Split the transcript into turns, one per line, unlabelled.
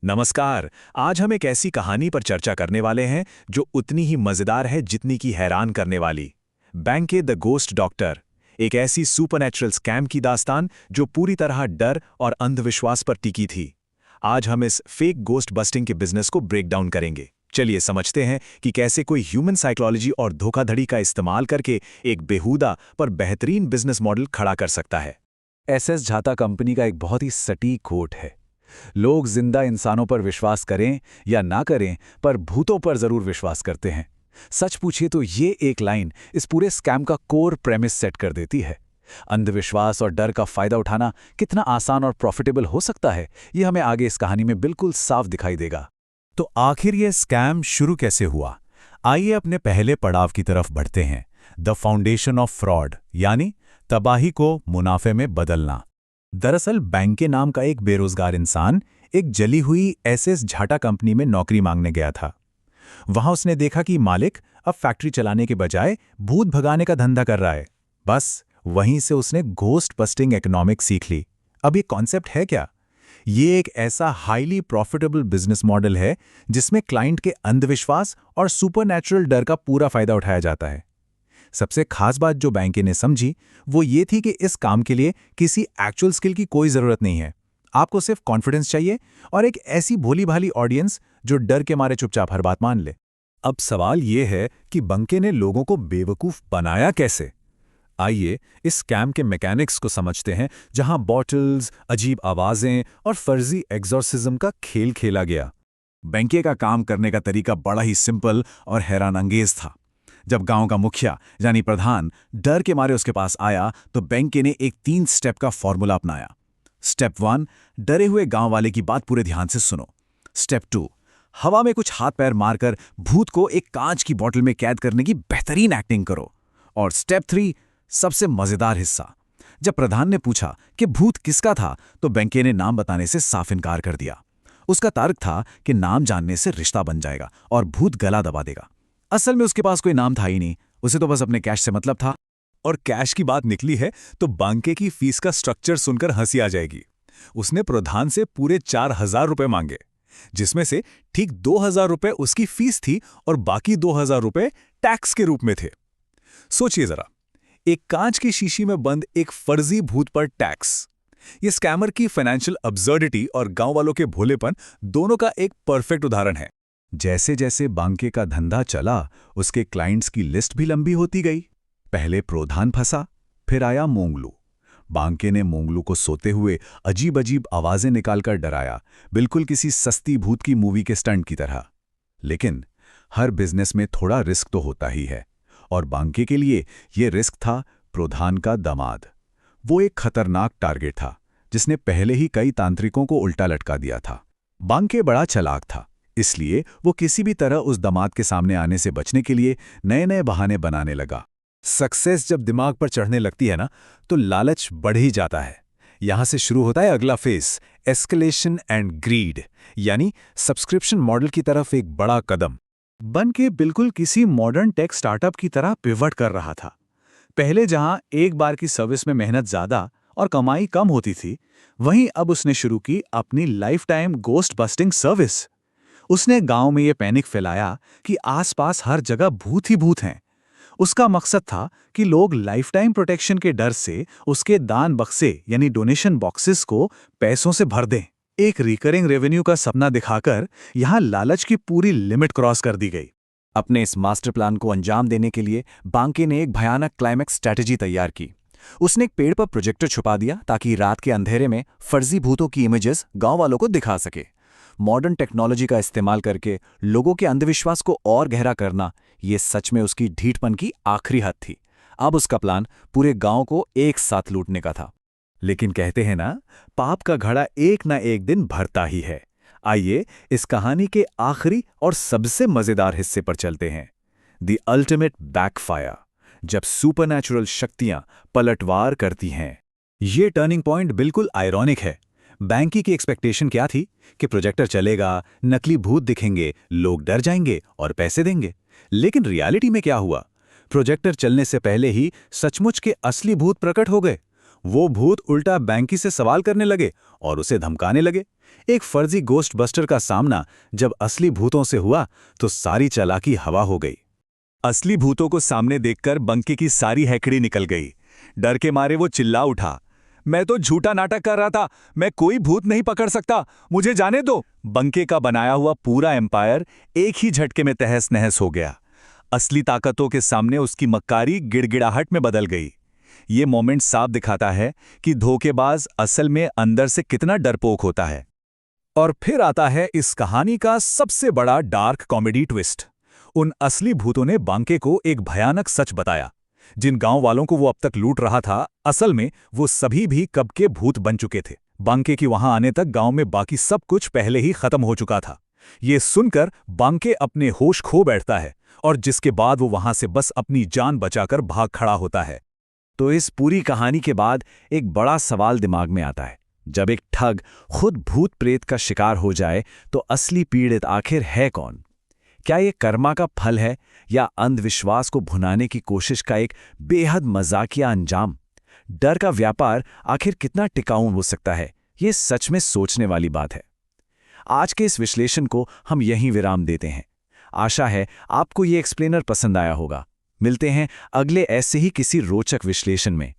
नमस्कार। आज हम एक ऐसी कहानी पर चर्चा करने वाले हैं जो उतनी ही मजेदार है जितनी की हैरान करने वाली। बैंक द गोस्ट डॉक्टर, एक ऐसी सुपरनैचुरल स्कैम की दास्तान जो पूरी तरह डर और अंधविश्वास पर टिकी थी। आज हम इस फेक गोस्ट बस्टिंग के बिजनेस को ब्रेक डाउन करेंगे। चलिए समझते हैं कि कैसे कोई ह्यूमन साइकोलॉजी और धोखाधड़ी का इस्तेमाल करके एक बेहुदा पर बेहतरीन बिजनेस मॉडल खड़ा कर सकता है।
एसएस झाता कंपनी का एक बहुत ही सटीक कोट है। लोग जिंदा इंसानों पर विश्वास करें या ना करें, पर भूतों पर जरूर विश्वास करते हैं। सच पूछिए तो ये एक लाइन इस पूरे स्कैम का कोर प्रेमिस सेट कर देती है। अंधविश्वास और डर का फायदा उठाना कितना आसान और प्रॉफिटेबल हो सकता है, ये हमें आगे इस कहानी में बिल्कुल साफ दिखाई देगा।
तो आखिर ये स्कैम शुरू कैसे हुआ? आइए अपने पहले पड़ाव की तरफ बढ़ते हैं। द फाउंडेशन ऑफ फ्रॉड, यानी तबाही को मुनाफे में बदलना। दरअसल बैंक के नाम का एक बेरोजगार इंसान एक जली हुई एसएस झाटा कंपनी में नौकरी मांगने गया था। वहां उसने देखा कि मालिक अब फैक्ट्री चलाने के बजाय भूत भगाने का धंधा कर रहा है। बस वहीं से उसने घोस्ट बस्टिंग इकोनॉमिक्स सीख ली। अब ये कॉन्सेप्ट है क्या? ये एक ऐसा हाईली प्रॉफिटेबल बिजनेस मॉडल है जिसमें क्लाइंट के अंधविश्वास और सुपरनैचुरल डर का पूरा फायदा उठाया जाता है। सबसे खास बात जो बैंकें ने समझी वो ये थी कि इस काम के लिए किसी एक्चुअल स्किल की कोई ज़रूरत नहीं है। आपको सिर्फ कॉन्फिडेंस चाहिए और एक ऐसी भोली भाली ऑडियंस जो डर के मारे चुपचाप हर बात मान ले।
अब सवाल ये है कि बैंकें ने लोगों को बेवकूफ़ बनाया कैसे? आइए इस स्कैम के मैकेनिक्स को समझते हैं, जहां बॉटल्स, अजीब आवाज़ें और फर्जी एग्जॉर्सिज्म का खेल खेला गया। बैंके का काम करने का तरीका बड़ा ही सिंपल और हैरान अंगेज था। जब गांव का मुखिया यानी प्रधान डर के मारे उसके पास आया तो बैंके ने एक 3 स्टेप का फॉर्मूला अपनाया। स्टेप 1, डरे हुए गांव वाले की बात पूरे ध्यान से सुनो। स्टेप 2, हवा में कुछ हाथ पैर मारकर भूत को एक कांच की बोतल में कैद करने की बेहतरीन एक्टिंग करो। और स्टेप 3, सबसे मजेदार हिस्सा, जब प्रधान ने पूछा कि भूत किसका था तो बैंके ने नाम बताने से साफ इनकार कर दिया। उसका तर्क था कि नाम जानने से रिश्ता बन जाएगा और भूत गला दबा देगा। असल में उसके पास कोई नाम था ही नहीं, उसे तो बस अपने कैश से मतलब था।
और कैश की बात निकली है तो बैंके की फीस का स्ट्रक्चर सुनकर हंसी आ जाएगी। उसने प्रधान से पूरे 4,000 रुपए मांगे, जिसमें से ठीक 2,000 रुपए उसकी फीस थी और बाकी 2,000 रुपए टैक्स के रूप में थे। सोचिए जरा, एक कांच की शीशी में बंद एक फर्जी भूत पर टैक्स। ये स्कैमर की फाइनेंशियल अब्सर्डिटी और गांव वालों के भोलेपन दोनों का एक परफेक्ट उदाहरण है।
जैसे जैसे बैंके का धंधा चला, उसके क्लाइंट्स की लिस्ट भी लंबी होती गई। पहले प्रधान फंसा, फिर आया मोंगलू। बैंके ने मोंगलू को सोते हुए अजीब अजीब आवाजें निकालकर डराया, बिल्कुल किसी सस्ती भूत की मूवी के स्टंट की तरह। लेकिन हर बिजनेस में थोड़ा रिस्क तो होता ही है, और बैंके के लिए यह रिस्क था प्रधान का दामाद। वो एक खतरनाक टारगेट था जिसने पहले ही कई तांत्रिकों को उल्टा लटका दिया था। बैंके बड़ा चालाक था, इसलिए वो किसी भी तरह उस दामाद के सामने आने से बचने के लिए नए नए बहाने बनाने लगा।
सक्सेस जब दिमाग पर चढ़ने लगती है ना, तो लालच बढ़ ही जाता है। यहां से शुरू होता है अगला फेस, एस्केलेशन एंड ग्रीड, यानी सब्सक्रिप्शन मॉडल की तरफ एक बड़ा कदम।
बैंके बिल्कुल किसी मॉडर्न टेक स्टार्टअप की तरह पिवट कर रहा था। पहले जहां एक बार की सर्विस में मेहनत ज्यादा और कमाई कम होती थी, वहीं अब उसने शुरू की अपनी lifetime ghost busting service. उसने गांव में ये पैनिक फैलाया कि आसपास हर जगह भूत ही भूत हैं। उसका मकसद था कि लोग लाइफ टाइम प्रोटेक्शन के डर से उसके दान बक्से यानी डोनेशन बॉक्सेस को पैसों से भर दें। एक रिकरिंग रेवेन्यू का सपना दिखाकर यहां लालच की पूरी लिमिट क्रॉस कर दी गई।
अपने इस मास्टर प्लान को अंजाम देने के लिए बैंके ने एक भयानक क्लाइमैक्स स्ट्रैटेजी तैयार की। उसने एक पेड़ पर प्रोजेक्टर छुपा दिया ताकि रात के अंधेरे में फर्जी भूतों की इमेजेस गांव वालों को दिखा सके। मॉडर्न टेक्नोलॉजी का इस्तेमाल करके लोगों के अंधविश्वास को और गहरा करना, ये सच में उसकी ढीठपन की आखिरी हद थी। अब उसका प्लान पूरे गांव को एक साथ लूटने का था।
लेकिन कहते हैं ना, पाप का घड़ा एक ना एक दिन भरता ही है। आइए इस कहानी के आखिरी और सबसे मजेदार हिस्से पर चलते हैं, द अल्टीमेट बैकफायर, जब सुपरनैचुरल शक्तियां पलटवार करती हैं। ये टर्निंग पॉइंट बिल्कुल आयरॉनिक है। बैंकी की एक्सपेक्टेशन क्या थी कि प्रोजेक्टर चलेगा, नकली भूत दिखेंगे, लोग डर जाएंगे और पैसे देंगे। लेकिन रियलिटी में क्या हुआ? प्रोजेक्टर चलने से पहले ही सचमुच के असली भूत प्रकट हो गए। वो भूत उल्टा बैंकी से सवाल करने लगे और उसे धमकाने लगे
एक फर्जी गोस्ट बस्टर का सामना जब असली भूतों से हुआ तो सारी चालाकी हवा हो गई।
असली भूतों को सामने देखकर बंके की सारी हैकड़ी निकल गई। डर के मारे वो चिल्ला उठा, मैं तो झूठा नाटक कर रहा था, मैं कोई भूत नहीं पकड़ सकता, मुझे जाने दो। बंके का बनाया हुआ पूरा एम्पायर एक ही झटके में तहस नहस हो गया। असली ताकतों के सामने उसकी मक्कारी गिड़गिड़ाहट में बदल गई। ये मोमेंट साफ दिखाता है कि धोखेबाज असल में अंदर से कितना डरपोक होता है।
और फिर आता है इस कहानी का सबसे बड़ा डार्क कॉमेडी ट्विस्ट। उन असली भूतों ने बांके को एक भयानक सच बताया। जिन गांव वालों को वो अब तक लूट रहा था, असल में वो सभी भी कब के भूत बन चुके थे। बांके की वहां आने तक गांव में बाकी सब कुछ पहले ही खत्म हो चुका था। ये सुनकर बांके अपने होश खो बैठता है और जिसके बाद वो वहां से बस अपनी जान बचाकर भाग खड़ा होता है।
तो इस पूरी कहानी के बाद एक बड़ा सवाल दिमाग में आता है। जब एक ठग खुद भूत प्रेत का शिकार हो जाए तो असली पीड़ित आखिर है कौन? क्या ये कर्मा का फल है या अंधविश्वास को भुनाने की कोशिश का एक बेहद मजाकिया अंजाम? डर का व्यापार आखिर कितना टिकाऊ हो सकता है? ये सच में सोचने वाली बात है। आज के इस विश्लेषण को हम यहीं विराम देते हैं। आशा है आपको ये एक्सप्लेनर पसंद आया होगा। मिलते हैं अगले ऐसे ही किसी रोचक विश्लेषण में।